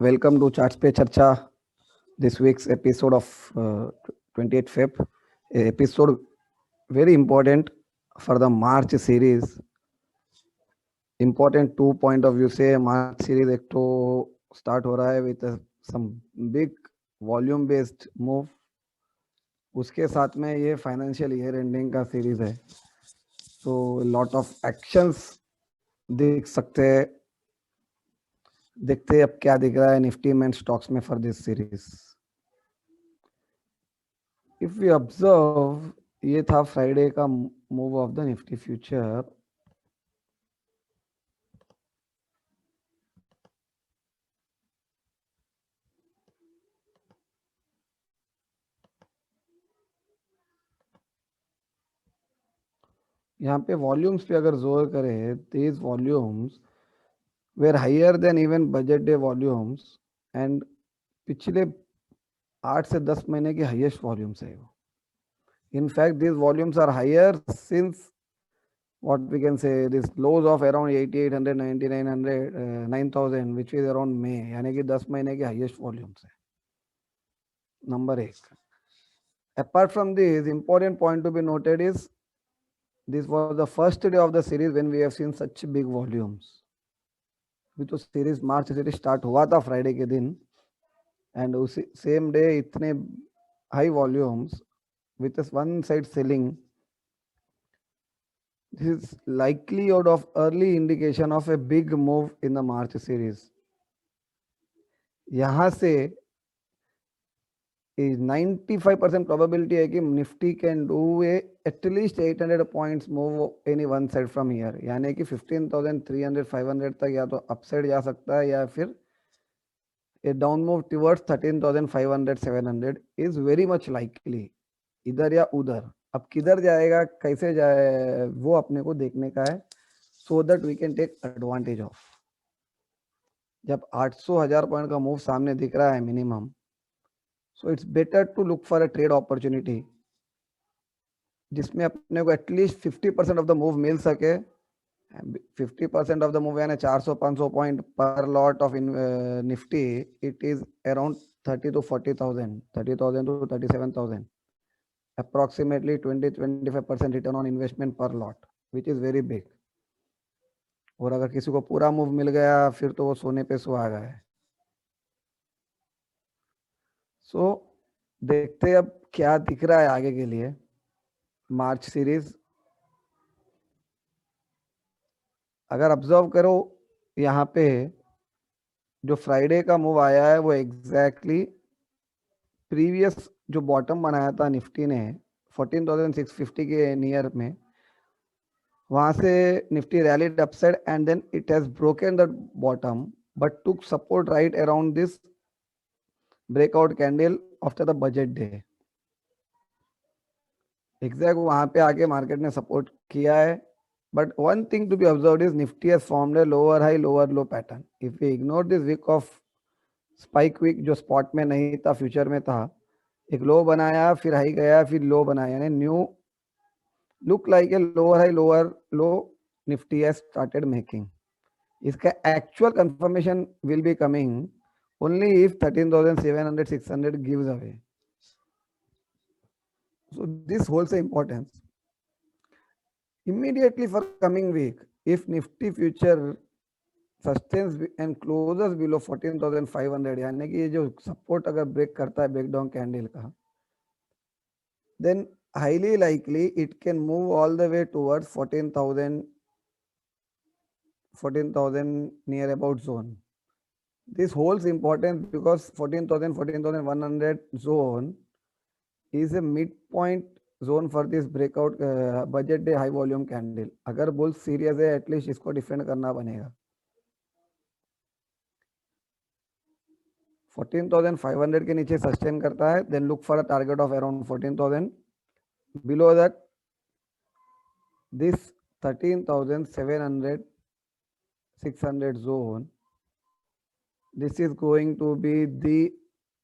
Welcome to Charts Pe Charcha. This week's episode of 28th Feb. A episode very important for the March series. Important two point of view से March series एक तो start हो रहा है with some big volume based move. उसके साथ में ये फाइनेंशियल ईयर एंडिंग का सीरीज है. So lot of actions दिख सकते हैं. देखते हैं अब क्या दिख रहा है निफ्टी में स्टॉक्स में for this series. If we observe, ये था फ्राइडे का move of the Nifty future. यहाँ पे वॉल्यूम्स पे अगर जोर करें, these volumes were higher than even budget day volumes and पिछले 8 से 10 महीने की हाईएस्ट वॉल्यूम्स है वो. In fact, these volumes are higher since what we can say this lows of around 8800 9900 9000 which is around May, यानी कि 10 महीने की हाईएस्ट वॉल्यूम्स है. Number 1. Apart from this, important point to be noted is this was the first day of the series when we have seen such big volumes. अभी तो series मार्च series start हुआ था Friday के दिन and उसी same day इतने high volumes with this one side selling. This is likelihood of early indication of a big move in the March series. यहाँ से 95% probability है कि Nifty can do at least 800 points move any one side from here, यानी कि 15,300 500 तक या तो upside जा सकता है या फिर a down move towards 13,500 700 is very much likely, इधर या उधर. अब किधर जाएगा, कैसे जाए, वो अपने को देखने का है, so that we can take advantage of. जब 800,000 पॉइंट का मूव सामने दिख रहा है minimum, so it's better to look for a trade opportunity जिसमें अपने को एटलीस्ट 50% ऑफ द मूव मिल सके. 50% ऑफ द मूव यानी 400-500 पॉइंट पर lot of Nifty. It is around 30 to 40,000, 30,000 to 37,000. approximately 20-25% return on investment per lot, which is very big. और अगर किसी को पूरा मूव मिल गया फिर तो वो सोने पे सुहागा है. सो देखते हैं अब क्या दिख रहा है आगे के लिए मार्च सीरीज. अगर ऑब्जर्व करो यहाँ पे जो फ्राइडे का मूव आया है वो एग्जैक्टली प्रीवियस जो बॉटम बनाया था निफ्टी ने 14,650 के नियर में, वहां से Nifty rallied upside and then it has broken the bottom but took support right around this breakout candle after the budget day. Exact वहां पे आके मार्केट ने सपोर्ट किया है. But one thing to be observed is Nifty has formed a lower high lower low pattern. If we ignore this week of spike week जो spot में नहीं था फ्यूचर में था, एक लो बनाया फिर हाई गया फिर लो बनाया, यानी new look like a lower high lower low nifty has started making. इसका actual confirmation will be coming only if 13,700 600 gives away. So this holds importance. Immediately for coming week, if nifty future sustains and closes below 14,500, यानी कि ये जो support अगर break करता है breakdown candle का, then highly likely it can move all the way towards 14,000 near about zone. This holds importance because 14,000 14,100 zone is a midpoint zone for this breakout budget day high volume candle. अगर bull serious है at least इसको defend करना बनेगा. 14,500 के नीचे sustain करता है, then look for a target of around 14,000. Below that this 13,700 600 zone, this is going to be the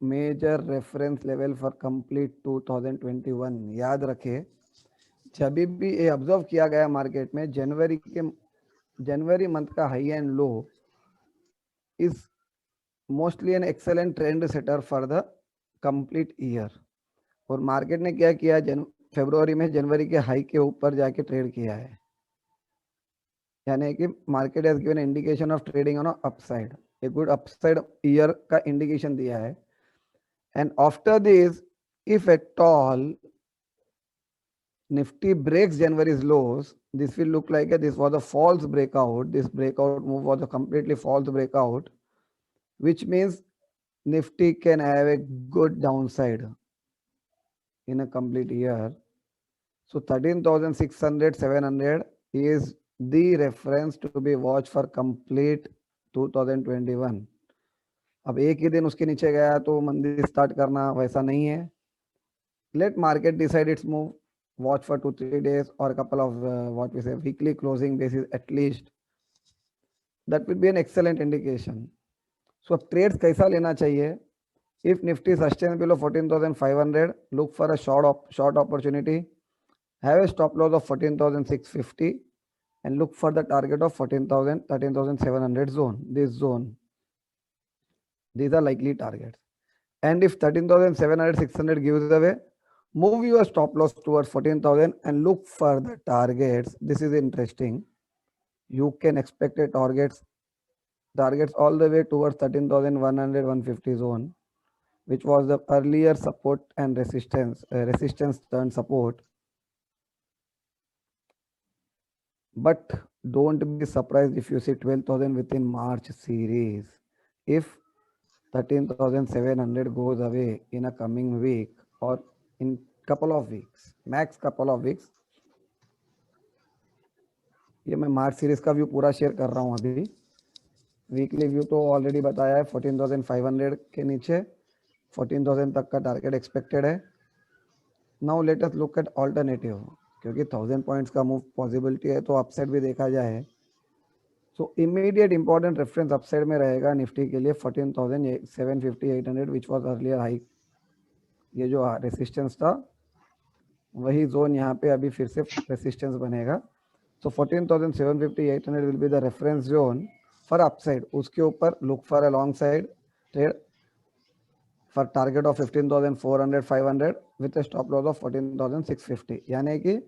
major reference level for complete 2021. याद रखे जब भी ये ऑब्जर्व किया गया मार्केट में जनवरी मंथ का high and low is mostly an excellent trend setter for the complete year. और मार्केट ने क्या किया, फरवरी में जनवरी के हाई के ऊपर जाके ट्रेड किया है, यानी कि market has given indication of trading on upside, a good upside year का इंडिकेशन दिया है। And after this, if at all Nifty breaks January's lows, this will look like this was a false breakout. This breakout move was a completely false breakout, which means Nifty can have a good downside in a complete year. So 13,600, 700 is the reference to be watched for complete 2021. अब एक ही दिन उसके नीचे गया तो मंदी start करना वैसा नहीं है. Let market decide its move. Watch for 2-3 days or a couple of what we say weekly closing basis at least. That will be an excellent indication. So अब trades कैसा लेना चाहिए? If Nifty sustains below 14,500, look for a short opportunity. Have a stop loss of 14,650 and look for the target of 14,000, 13,700 zone. This zone. These are likely targets. And if 13,700, 600 gives away, move your stop loss towards 14,000 and look for the targets. This is interesting. You can expect a targets all the way towards 13,100, 150 zone, which was the earlier support and resistance turned support. But don't be surprised if you see 12,000 within March series. If 13,700 goes away in a coming week or in couple of weeks, max couple of weeks. ये मैं मार्च series का view पूरा share कर रहा हूँ अभी. Weekly view तो already बताया है, 14,500 के नीचे 14,000 तक का टारगेट एक्सपेक्टेड है. Now let us look at alternative, क्योंकि 1000 पॉइंट्स का मूव पॉसिबिलिटी है तो अपसाइड भी देखा जाए. सो इमीडिएट इंपॉर्टेंट रेफरेंस अपसाइड में रहेगा निफ्टी के लिए 14,750, 800 विच वाज अर्लियर हाई. ये जो रेसिस्टेंस था वही जोन यहाँ पे अभी फिर से रेसिस्टेंस बनेगा. सो 14,750, 800 will be the reference zone for upside. उसके ऊपर look for a long side trade for target of 15,400, 500 with stop loss of 14,650. यानी कि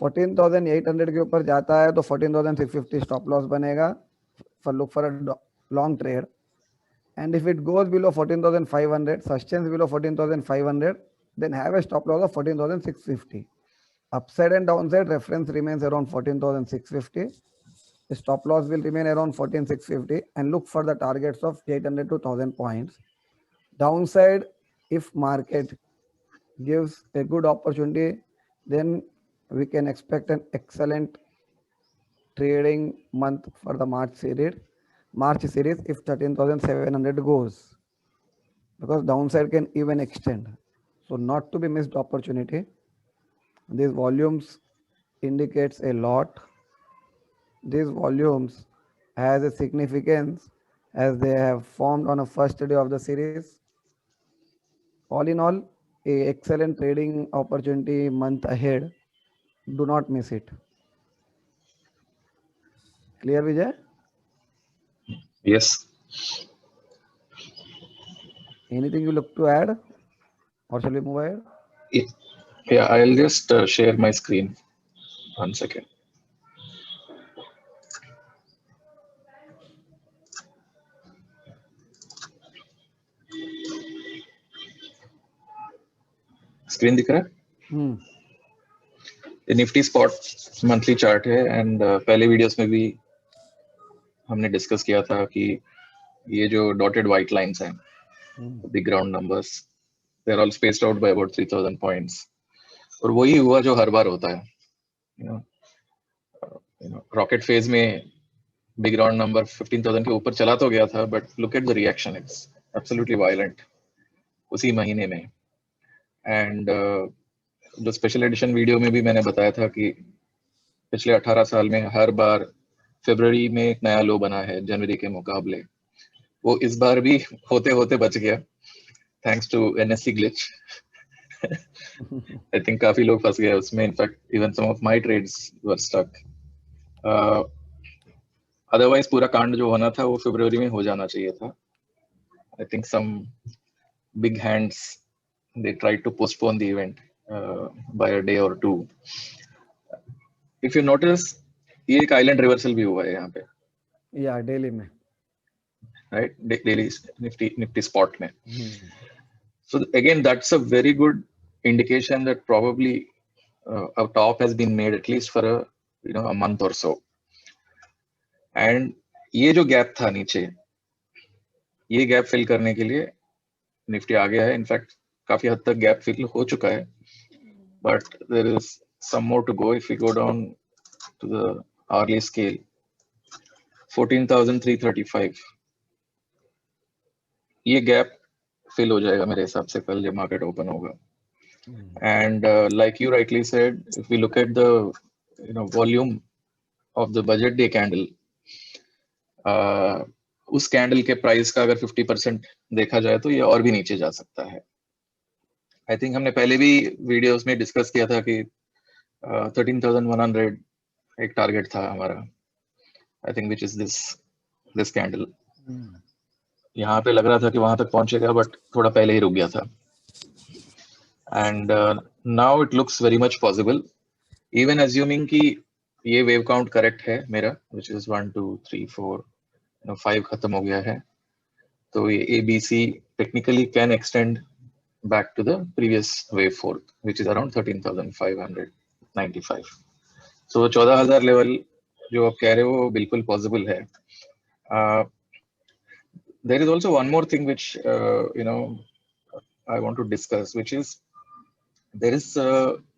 14,800 के ऊपर जाता है तो 14,650 स्टॉप लॉस बनेगा for look for a long trade. And if it goes below 14,500, sustains below 14,500, then have a stop loss of 14,650. Upside and downside reference remains around 14,650. The stop loss will remain around 14,650 and look for the targets of 800 to 1,000 points. Downside, if market gives a good opportunity, then we can expect an excellent trading month for the March series if 13,700 goes, because downside can even extend. So not to be missed opportunity. These volumes indicates a lot. These volumes has a significance as they have formed on a first day of the series. All in all, a excellent trading opportunity month ahead. Do not miss it. Clear, Vijay? Yes. Anything you look to add, or shall we move ahead? Yeah, I'll just share my screen. 1 second. Screen दिख रहा है? Nifty spot monthly chart है and पहले videos में भी हमने discuss किया था कि ये जो डॉटेड व्हाइट लाइंस हैं, big ground numbers, they are all spaced out by about 3,000 points. और वही हुआ जो हर बार होता है. रॉकेट फेज में बिग ग्राउंड नंबर 15,000 के ऊपर चला तो गया था, but look at the reaction, it's absolutely violent उसी महीने में. एंड जो स्पेशल एडिशन वीडियो में भी मैंने बताया था कि पिछले 18 साल में हर बार फरवरी में एक नया लो बना है जनवरी के मुकाबले. वो इस बार भी होते होते बच गया, thanks to NSC glitch. I think काफी लोग फंस गए उसमें. In fact even some of my trades were stuck. Otherwise पूरा कांड जो होना था वो फरवरी में हो जाना चाहिए था. I think some big hands, they tried to postpone the event by a day or two. If you notice, ये एक island reversal भी हुआ है यहाँ पे, या डेली में, right? Daily nifty spot में. हम्म, So again, that's a very good indication that probably a top has been made at least for a month or so. And ये जो गैप था नीचे, ये गैप फिल करने के लिए निफ्टी आ गया है. इनफैक्ट काफी हद तक गैप फिल हो चुका है, but there is some more to go. If you go down to the hourly scale, 14,335, ये गैप फिल हो जाएगा मेरे हिसाब से कल जब मार्केट ओपन होगा. And like you rightly said, if we look at the volume of the budget day candle, उस कैंडल के प्राइस का अगर 50% देखा जाए तो ये और भी नीचे जा सकता है. आई थिंक हमने पहले भी वीडियोस में डिस्कस किया था कि 13,100 एक टारगेट था हमारा. I think which is this candle. यहाँ पे लग रहा था कि वहां तक पहुंचेगा, बट थोड़ा पहले ही रुक गया था. And now it looks very much possible, even assuming कि ये वेव काउंट करेक्ट है मेरा, विच इज 1 2 3 4 5 खत्म हो गया है. तो ये ABC technically can extend back to the previous wave 4, which is around 13,595. So 14,000 level जो आप कह रहे हो वो बिल्कुल पॉसिबल है. There is also one more thing which I want to discuss, which is there is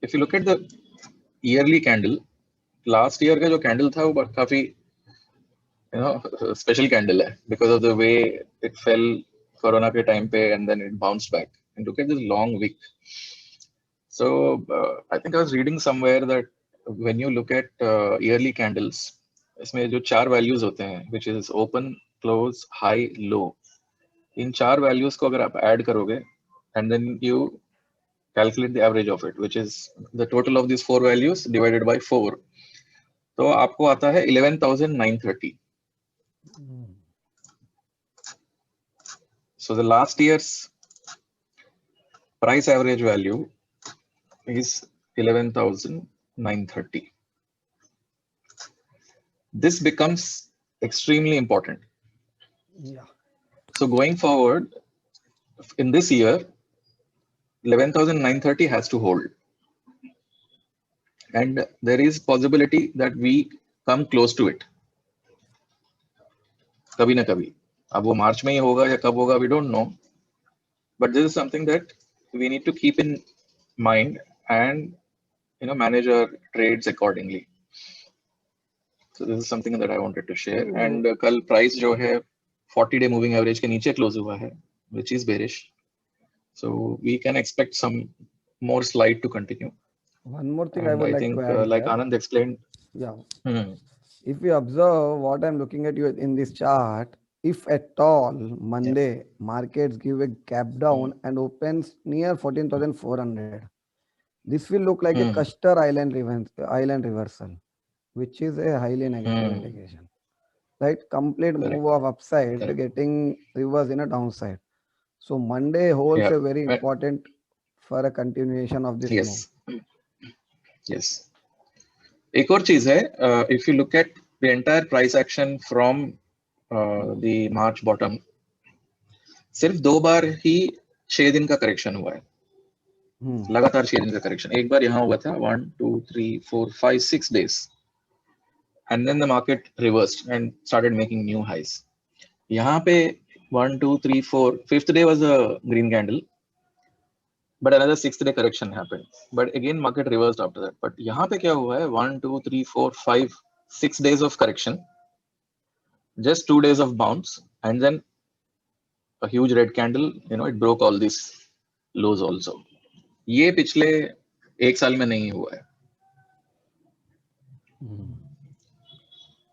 if you look at the yearly candle, last year का जो candle था वो काफी special candle है because of the way it fell corona के time पे and then it bounced back. And look at this long wick. So I think I was reading somewhere that when you look at yearly candles, इसमें जो 4 values होते हैं, which is open, close, high, low, in 4 values को अगर आप add करोगे and then you calculate the average of it, which is the total of these 4 values divided by 4, तो आपको आता है 11,930. So the last year's price average value is 11,930. This becomes extremely important. Yeah. So going forward, in this year, 11,930 has to hold. And there is possibility that we come close to it. कभी ना कभी. अब वो मार्च में ही होगा या कब होगा, we don't know. But this is something that we need to keep in mind and manage our trades accordingly. So this is something that I wanted to share. And कल price जो है 40-day moving average के नीचे close हुआ है, which is bearish. So we can expect some more slide to continue. One more thing And I would I like think to add like here. Anand explained. Yeah. If we observe what I'm looking at you in this chart, if at all Monday markets give a gap down and opens near 14,400, this will look like a Custer Island reversal, which is a highly negative indication. Right? Complete move of upside getting reversed in a downside. So Monday holds a very important for a continuation of this move. Yes. एक और चीज है, if you look at the entire price action from the March bottom, सिर्फ 2 बार ही 6 दिन का correction हुआ है. लगातार 6 दिन का करेक्शन. एक बार यहाँ हुआ था 1 2 3 4 5 6 days, and then the market reversed and started making new highs. यहाँ पे 1 2 3 4 5th day was a green candle, but another 6th day correction happened. But again market reversed after that. But यहाँ पे क्या हुआ है, 1 2 3 4 5 6 days of correction, just 2 days of bounce, and then a huge red candle. It broke all these lows also. ये पिछले 1 साल में नहीं हुआ है.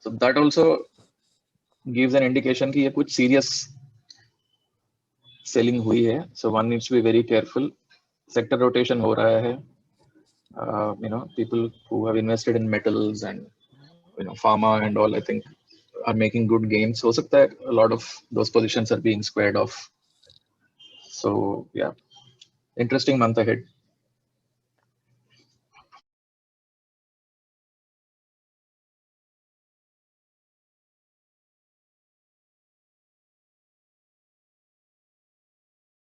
So that also gives an indication कि ये कुछ serious selling हुई है. So one needs to be very careful. Sector rotation हो रहा है. People who have invested in metals and pharma and all, I think are making good gains. हो सकता है a lot of those positions are being squared off So yeah, interesting month ahead.